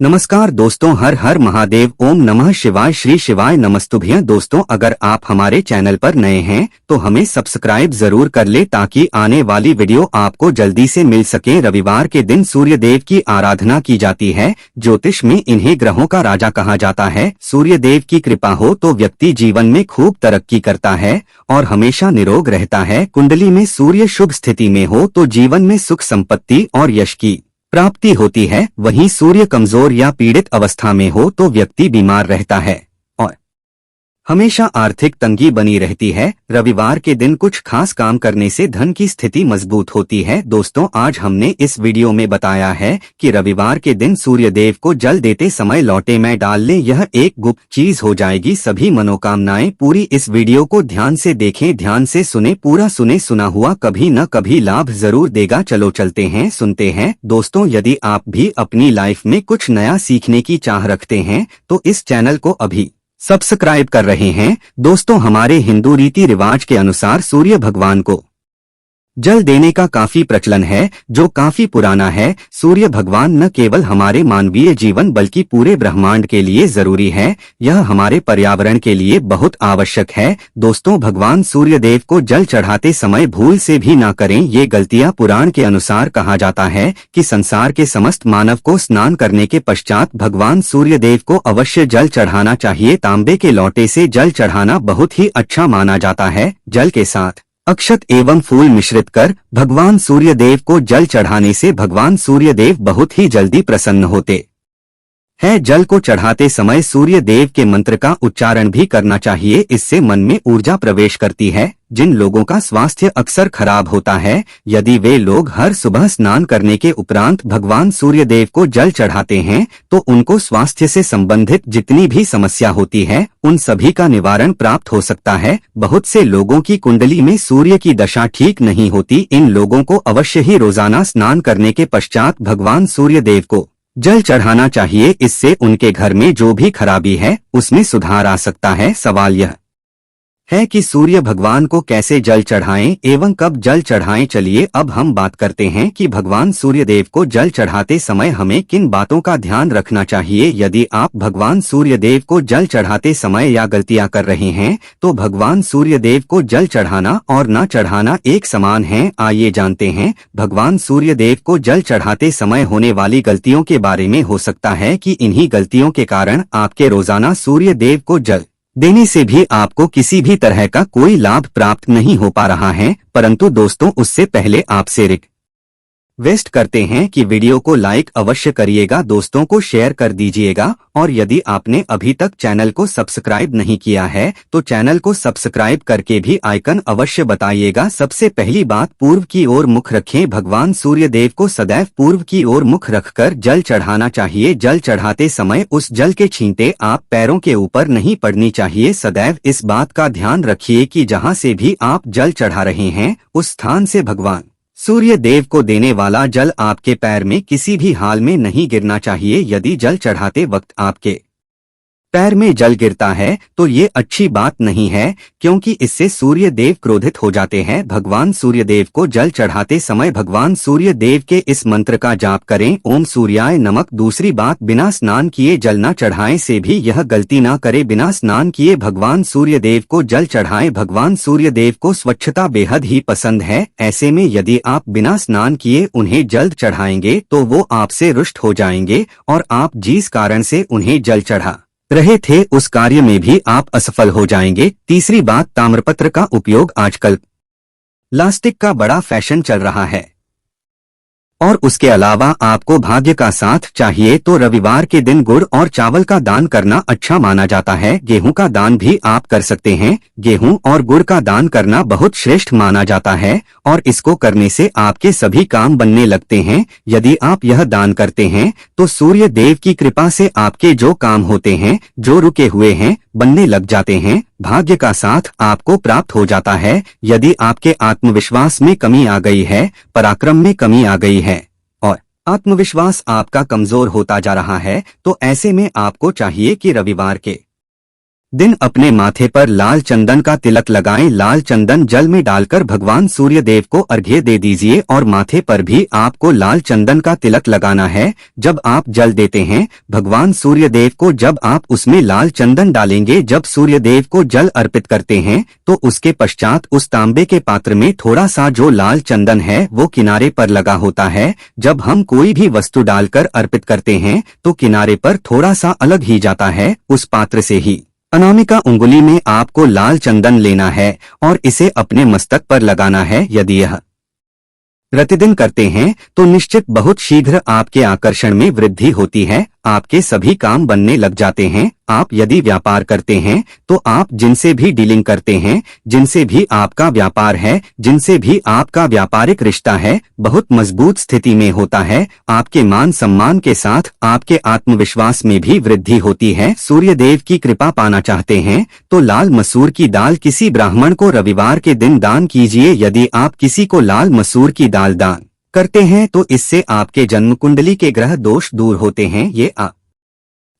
नमस्कार दोस्तों, हर हर महादेव, ओम नमः शिवाय, श्री शिवाय नमस्तुभ्यं। दोस्तों, अगर आप हमारे चैनल पर नए हैं तो हमें सब्सक्राइब जरूर कर ले ताकि आने वाली वीडियो आपको जल्दी से मिल सके। रविवार के दिन सूर्य देव की आराधना की जाती है। ज्योतिष में इन्हें ग्रहों का राजा कहा जाता है। सूर्य देव की कृपा हो तो व्यक्ति जीवन में खूब तरक्की करता है और हमेशा निरोग रहता है। कुंडली में सूर्य शुभ स्थिति में हो तो जीवन में सुख, संपत्ति और यश की प्राप्ति होती है। वहीं सूर्य कमजोर या पीड़ित अवस्था में हो तो व्यक्ति बीमार रहता है और हमेशा आर्थिक तंगी बनी रहती है। रविवार के दिन कुछ खास काम करने से धन की स्थिति मजबूत होती है। दोस्तों, आज हमने इस वीडियो में बताया है कि रविवार के दिन सूर्य देव को जल देते समय लौटे में डाल लें। यह एक गुप्त चीज हो जाएगी, सभी मनोकामनाएं पूरी। इस वीडियो को ध्यान से देखें, ध्यान से सुने, पूरा सुने, सुना हुआ कभी न कभी लाभ जरूर देगा। चलो चलते हैं, सुनते हैं। दोस्तों, यदि आप भी अपनी लाइफ में कुछ नया सीखने की चाह रखते हैं तो इस चैनल को अभी सब्सक्राइब कर रहे हैं। दोस्तों, हमारे हिंदू रीति रिवाज के अनुसार सूर्य भगवान को जल देने का काफी प्रचलन है, जो काफी पुराना है। सूर्य भगवान न केवल हमारे मानवीय जीवन बल्कि पूरे ब्रह्मांड के लिए जरूरी है। यह हमारे पर्यावरण के लिए बहुत आवश्यक है। दोस्तों, भगवान सूर्य देव को जल चढ़ाते समय भूल से भी ना करें ये गलतियां। पुराण के अनुसार कहा जाता है कि संसार के समस्त मानव को स्नान करने के पश्चात भगवान सूर्य देव को अवश्य जल चढ़ाना चाहिए। तांबे के लोटे से जल चढ़ाना बहुत ही अच्छा माना जाता है। जल के साथ अक्षत एवं फूल मिश्रित कर भगवान सूर्य देव को जल चढ़ाने से भगवान सूर्य देव बहुत ही जल्दी प्रसन्न होते है। जल को चढ़ाते समय सूर्य देव के मंत्र का उच्चारण भी करना चाहिए, इससे मन में ऊर्जा प्रवेश करती है। जिन लोगों का स्वास्थ्य अक्सर खराब होता है, यदि वे लोग हर सुबह स्नान करने के उपरांत भगवान सूर्य देव को जल चढ़ाते हैं तो उनको स्वास्थ्य से संबंधित जितनी भी समस्या होती है उन सभी का निवारण प्राप्त हो सकता है। बहुत से लोगों की कुंडली में सूर्य की दशा ठीक नहीं होती। इन लोगों को अवश्य ही रोजाना स्नान करने के पश्चात भगवान सूर्य देव को जल चढ़ाना चाहिए। इससे उनके घर में जो भी खराबी है उसमें सुधार आ सकता है। सवाल यह है कि सूर्य भगवान को कैसे जल चढ़ाएं एवं कब जल चढ़ाएं। चलिए अब हम बात करते हैं कि भगवान सूर्य देव को जल चढ़ाते समय हमें किन बातों का ध्यान रखना चाहिए। यदि आप भगवान सूर्य देव को जल चढ़ाते समय या गलतियां कर रहे हैं तो भगवान सूर्य देव को जल चढ़ाना और न चढ़ाना एक समान है। आइए जानते हैं भगवान सूर्य देव को जल चढ़ाते समय होने वाली गलतियों के बारे में। हो सकता है कि इन्हीं गलतियों के कारण आपके रोजाना सूर्य देव को जल देने से भी आपको किसी भी तरह का कोई लाभ प्राप्त नहीं हो पा रहा है। परंतु दोस्तों, उससे पहले आपसे रिक्वेस्ट करते हैं कि वीडियो को लाइक अवश्य करिएगा, दोस्तों को शेयर कर दीजिएगा और यदि आपने अभी तक चैनल को सब्सक्राइब नहीं किया है तो चैनल को सब्सक्राइब करके भी आइकन अवश्य बताइएगा। सबसे पहली बात, पूर्व की ओर मुख रखें। भगवान सूर्य देव को सदैव पूर्व की ओर मुख रखकर जल चढ़ाना चाहिए। जल चढ़ाते समय उस जल के छींटे आप पैरों के ऊपर नहीं पड़नी चाहिए। सदैव इस बात का ध्यान रखिए कि जहां से भी आप जल चढ़ा रहे हैं उस स्थान से भगवान सूर्य देव को देने वाला जल आपके पैर में किसी भी हाल में नहीं गिरना चाहिए। यदि जल चढ़ाते वक्त आपके पैर में जल गिरता है तो ये अच्छी बात नहीं है, क्योंकि इससे सूर्य देव क्रोधित हो जाते हैं। भगवान सूर्य देव को जल चढ़ाते समय भगवान सूर्य देव के इस मंत्र का जाप करें, ओम सूर्याय नमः। दूसरी बात, बिना स्नान किए जल न चढ़ाएं से भी यह गलती ना करें। बिना स्नान किए भगवान सूर्य देव को जल चढ़ाएं। भगवान सूर्य देव को स्वच्छता बेहद ही पसंद है। ऐसे में यदि आप बिना स्नान किए उन्हें जल चढ़ाएंगे तो वो आपसे रुष्ट हो जाएंगे और आप जिस कारण से उन्हें जल चढ़ा रहे थे उस कार्य में भी आप असफल हो जाएंगे। तीसरी बात, ताम्रपत्र का उपयोग आजकल प्लास्टिक का बड़ा फैशन चल रहा है और उसके अलावा आपको भाग्य का साथ चाहिए तो रविवार के दिन गुड़ और चावल का दान करना अच्छा माना जाता है। गेहूं का दान भी आप कर सकते हैं। गेहूं और गुड़ का दान करना बहुत श्रेष्ठ माना जाता है और इसको करने से आपके सभी काम बनने लगते हैं। यदि आप यह दान करते हैं तो सूर्य देव की कृपा से आपके जो काम होते हैं, जो रुके हुए हैं, बनने लग जाते हैं। भाग्य का साथ आपको प्राप्त हो जाता है। यदि आपके आत्मविश्वास में कमी आ गई है, पराक्रम में कमी आ गई है और आत्मविश्वास आपका कमजोर होता जा रहा है तो ऐसे में आपको चाहिए कि रविवार के दिन अपने माथे पर लाल चंदन का तिलक लगाएं। लाल चंदन जल में डालकर भगवान सूर्य देव को अर्घ्य दे दीजिए और माथे पर भी आपको लाल चंदन का तिलक लगाना है। जब आप जल देते हैं भगवान सूर्य देव को, जब आप उसमें लाल चंदन डालेंगे, जब सूर्य देव को जल अर्पित करते हैं तो उसके पश्चात उस तांबे के पात्र में थोड़ा सा जो लाल चंदन है वो किनारे पर लगा होता है। जब हम कोई भी वस्तु डालकर अर्पित करते हैं तो किनारे पर थोड़ा सा अलग ही जाता है। उस पात्र से ही अनामिका उंगली में आपको लाल चंदन लेना है और इसे अपने मस्तक पर लगाना है। यदि यह प्रतिदिन करते हैं तो निश्चित बहुत शीघ्र आपके आकर्षण में वृद्धि होती है, आपके सभी काम बनने लग जाते हैं। आप यदि व्यापार करते हैं तो आप जिनसे भी डीलिंग करते हैं, जिनसे भी आपका व्यापार है, जिनसे भी आपका व्यापारिक रिश्ता है, बहुत मजबूत स्थिति में होता है। आपके मान सम्मान के साथ आपके आत्मविश्वास में भी वृद्धि होती है। सूर्य देव की कृपा पाना चाहते हैं तो लाल मसूर की दाल किसी ब्राह्मण को रविवार के दिन दान कीजिए। यदि आप किसी को लाल मसूर की दाल दान करते हैं तो इससे आपके जन्म कुंडली के ग्रह दोष दूर होते हैं। ये आप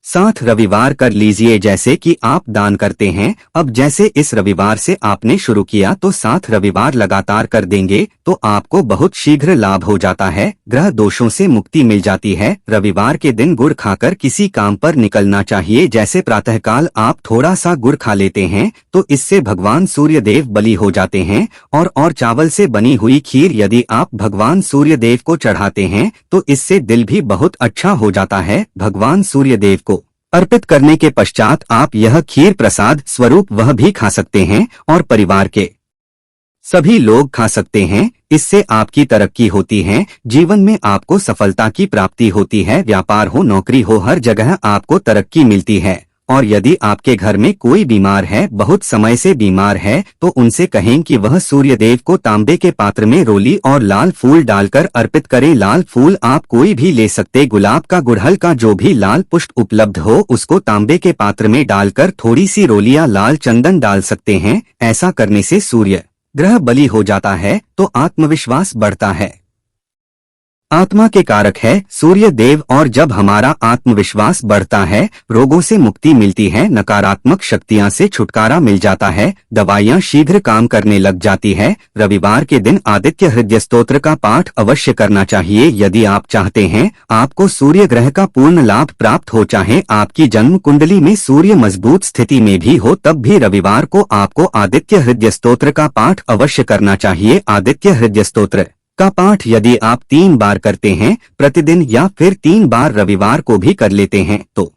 7 रविवार कर लीजिए जैसे कि आप दान करते हैं। अब जैसे इस रविवार से आपने शुरू किया तो 7 रविवार लगातार कर देंगे तो आपको बहुत शीघ्र लाभ हो जाता है, ग्रह दोषों से मुक्ति मिल जाती है। रविवार के दिन गुड़ खाकर किसी काम पर निकलना चाहिए। जैसे प्रातःकाल आप थोड़ा सा गुड़ खा लेते हैं तो इससे भगवान सूर्य देव बलि हो जाते हैं। और चावल से बनी हुई खीर यदि आप भगवान सूर्य देव को चढ़ाते हैं तो इससे दिल भी बहुत अच्छा हो जाता है। भगवान सूर्य देव को अर्पित करने के पश्चात आप यह खीर प्रसाद स्वरूप वह भी खा सकते हैं और परिवार के सभी लोग खा सकते हैं। इससे आपकी तरक्की होती है, जीवन में आपको सफलता की प्राप्ति होती है। व्यापार हो, नौकरी हो, हर जगह आपको तरक्की मिलती है। और यदि आपके घर में कोई बीमार है, बहुत समय से बीमार है, तो उनसे कहें कि वह सूर्य देव को तांबे के पात्र में रोली और लाल फूल डालकर अर्पित करें। लाल फूल आप कोई भी ले सकते, गुलाब का, गुड़हल का, जो भी लाल पुष्प उपलब्ध हो उसको तांबे के पात्र में डालकर थोड़ी सी रोलियां लाल चंदन डाल सकते हैं। ऐसा करने से सूर्य ग्रह बलि हो जाता है तो आत्मविश्वास बढ़ता है। आत्मा के कारक है सूर्य देव, और जब हमारा आत्मविश्वास बढ़ता है रोगों से मुक्ति मिलती है, नकारात्मक शक्तियां से छुटकारा मिल जाता है, दवाइयां शीघ्र काम करने लग जाती है। रविवार के दिन आदित्य हृदय स्तोत्र का पाठ अवश्य करना चाहिए। यदि आप चाहते हैं आपको सूर्य ग्रह का पूर्ण लाभ प्राप्त हो, चाहे आपकी जन्म कुंडली में सूर्य मजबूत स्थिति में भी हो, तब भी रविवार को आपको आदित्य हृदय स्तोत्र का पाठ अवश्य करना चाहिए। आदित्य हृदय स्तोत्र का पाठ यदि आप 3 बार करते हैं प्रतिदिन या फिर 3 बार रविवार को भी कर लेते हैं तो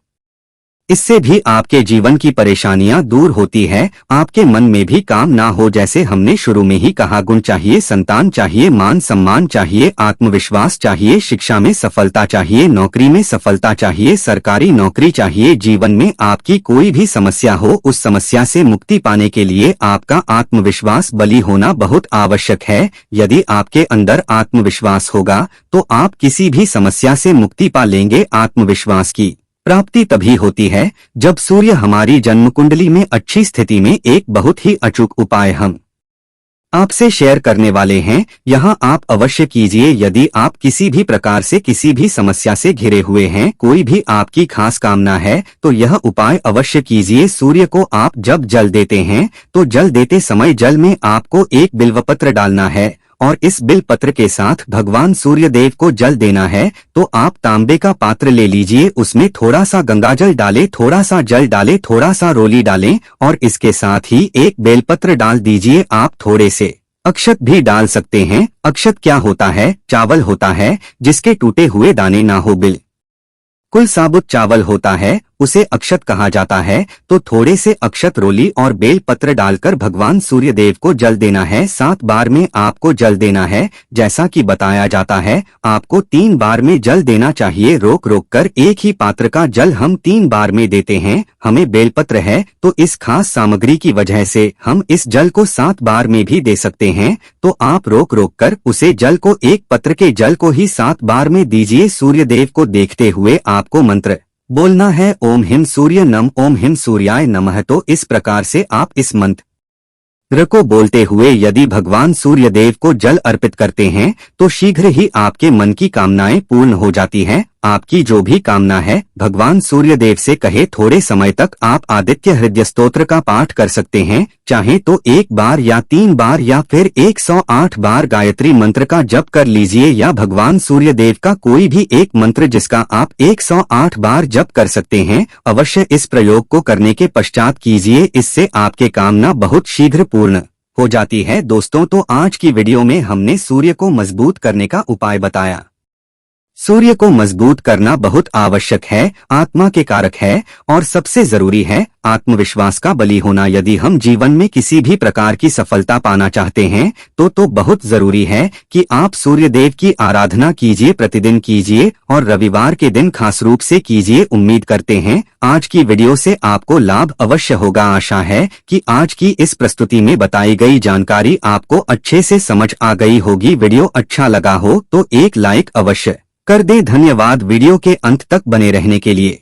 इससे भी आपके जीवन की परेशानियां दूर होती है। आपके मन में भी काम ना हो, जैसे हमने शुरू में ही कहा, गुण चाहिए, संतान चाहिए, मान सम्मान चाहिए, आत्मविश्वास चाहिए, शिक्षा में सफलता चाहिए, नौकरी में सफलता चाहिए, सरकारी नौकरी चाहिए। जीवन में आपकी कोई भी समस्या हो, उस समस्या से मुक्ति पाने के लिए आपका आत्मविश्वास बली होना बहुत आवश्यक है। यदि आपके अंदर आत्मविश्वास होगा तो आप किसी भी समस्या से मुक्ति पा लेंगे। आत्मविश्वास की प्राप्ति तभी होती है जब सूर्य हमारी जन्म कुंडली में अच्छी स्थिति में। एक बहुत ही अचूक उपाय हम आपसे शेयर करने वाले हैं, यहाँ आप अवश्य कीजिए। यदि आप किसी भी प्रकार से किसी भी समस्या से घिरे हुए हैं, कोई भी आपकी खास कामना है, तो यह उपाय अवश्य कीजिए। सूर्य को आप जब जल देते हैं तो जल देते समय जल में आपको एक बिल्वपत्र डालना है और इस बिल पत्र के साथ भगवान सूर्य देव को जल देना है। तो आप तांबे का पात्र ले लीजिए, उसमें थोड़ा सा गंगाजल डालें, थोड़ा सा जल डालें, थोड़ा सा रोली डालें और इसके साथ ही एक बेलपत्र डाल दीजिए। आप थोड़े से अक्षत भी डाल सकते हैं। अक्षत क्या होता है? चावल होता है जिसके टूटे हुए दाने ना हो, बिल्कुल साबुत चावल होता है, उसे अक्षत कहा जाता है। तो थोड़े से अक्षत, रोली और बेल पत्र डालकर भगवान सूर्य देव को जल देना है। 7 बार में आपको जल देना है। जैसा कि बताया जाता है आपको 3 बार में जल देना चाहिए, रोक रोक कर। एक ही पात्र का जल हम 3 बार में देते हैं। हमें बेलपत्र है तो इस खास सामग्री की वजह से हम इस जल को 7 बार में भी दे सकते हैं। तो आप रोक रोक कर उसे जल को, एक पत्र के जल को ही 7 बार में दीजिए। सूर्य देव को देखते हुए आपको मंत्र बोलना है, ओम हिम सूर्य नम, ओम हिम सूर्याय नमः। तो इस प्रकार से आप इस मंत्र को बोलते हुए यदि भगवान सूर्य देव को जल अर्पित करते हैं तो शीघ्र ही आपके मन की कामनाएं पूर्ण हो जाती हैं। आपकी जो भी कामना है भगवान सूर्य देव से कहे। थोड़े समय तक आप आदित्य हृदय स्तोत्र का पाठ कर सकते हैं, चाहे तो 1 बार या 3 बार या फिर 108 बार गायत्री मंत्र का जप कर लीजिए, या भगवान सूर्य देव का कोई भी एक मंत्र जिसका आप 108 बार जप कर सकते हैं। अवश्य इस प्रयोग को करने के पश्चात कीजिए, इससे आपके कामना बहुत शीघ्र पूर्ण हो जाती है। दोस्तों, तो आज की वीडियो में हमने सूर्य को मजबूत करने का उपाय बताया। सूर्य को मजबूत करना बहुत आवश्यक है, आत्मा के कारक है और सबसे जरूरी है आत्मविश्वास का बली होना। यदि हम जीवन में किसी भी प्रकार की सफलता पाना चाहते हैं तो बहुत जरूरी है कि आप सूर्य देव की आराधना कीजिए, प्रतिदिन कीजिए और रविवार के दिन खास रूप से कीजिए। उम्मीद करते हैं आज की वीडियो से आपको लाभ अवश्य होगा। आशा है कि आज की इस प्रस्तुति में बताई गई जानकारी आपको अच्छे से समझ आ गई होगी। वीडियो अच्छा लगा हो तो एक लाइक अवश्य कर दें। धन्यवाद वीडियो के अंत तक बने रहने के लिए।